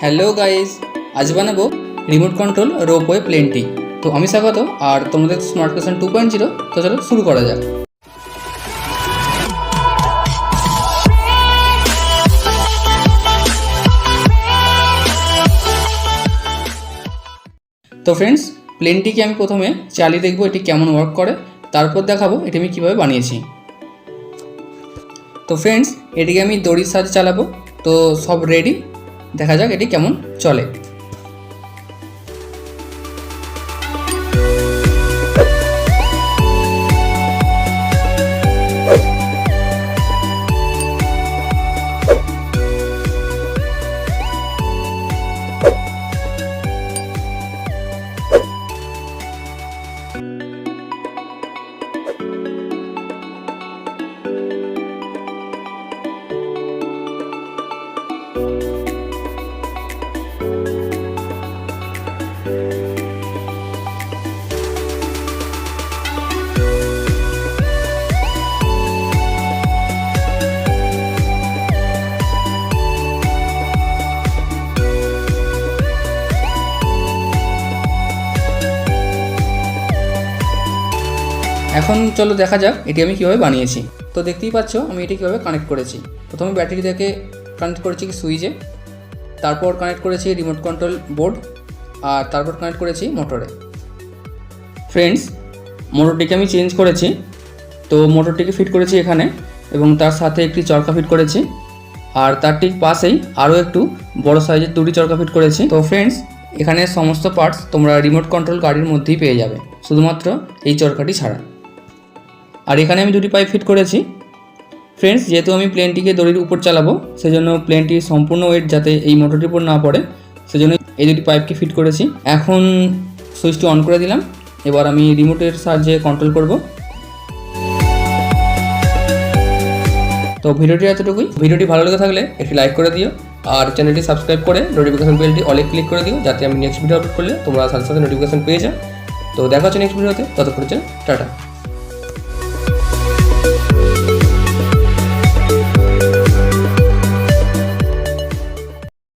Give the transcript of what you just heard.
Hello guys, আজ বানাবো remote control ropeway প্লেনটি। তো আমি স্বাগত আর তোমাদের স্মার্ট ক্লাস 2.0। তো চলো শুরু করা যাক। তো ফ্রেন্ডস, প্লেনটিকে আমি প্রথমে চালিয়ে দেখবো এটি কেমন ওয়ার্ক করে, তারপর দেখাবো এটি আমি কীভাবে বানিয়েছি। তো ফ্রেন্ডস, এটিকে আমি দড়ির সাহায্যে চালাবো। তো সব রেডি, দেখা যাক এটি কেমন চলে। এখন চলো দেখা যাক এটি আমি কীভাবে বানিয়েছি। তো দেখতেই পাচ্ছ আমি এটি কীভাবে কানেক্ট করেছি। প্রথমে ব্যাটারি থেকে কানেক্ট করেছি সুইচে, তারপর কানেক্ট করেছি রিমোট কন্ট্রোল বোর্ড, আর তারপর কানেক্ট করেছি মোটরে। ফ্রেন্ডস, মোটরটিকে আমি চেঞ্জ করেছি। তো মোটরটিকে ফিট করেছি এখানে, এবং তার সাথে একটি চরকা ফিট করেছি, আর তার ঠিক পাশেই আরও একটু বড় সাইজের দুটি চরকা ফিট করেছি। তো ফ্রেন্ডস, এখানে সমস্ত পার্টস তোমরা রিমোট কন্ট্রোল গাড়ির মধ্যেই পেয়ে যাবে, শুধুমাত্র এই চরকাটি ছাড়া। আর এখানে আমি দুটি পাইপ ফিট করেছি। ফ্রেন্ডস, যেহেতু আমি প্লেনটিকে দড়ির উপর চালাবো, সেজন্য প্লেনটির সম্পূর্ণ ওয়েট যাতে এই মোটরটির উপর না পড়ে, সেজন্য এই দুটি পাইপকে ফিট করেছি। এখন সুইচটি অন করে দিলাম। এবার আমি রিমোটের সাহায্যে কন্ট্রোল করব। তো ভিডিওটি এতটুকুই। ভিডিওটি ভালো লেগে থাকলে একটি লাইক করে দিও, আর চ্যানেলটি সাবস্ক্রাইব করে নোটিফিকেশন বেলটি অলে ক্লিক করে দিও, যাতে আমি নেক্সট ভিডিও আপলোড করলে তোমরা সাথে সাথে নোটিফিকেশন পেয়ে যাও। তো দেখা হচ্ছে নেক্সট ভিডিওতে, ততক্ষণের জন্য টাটা।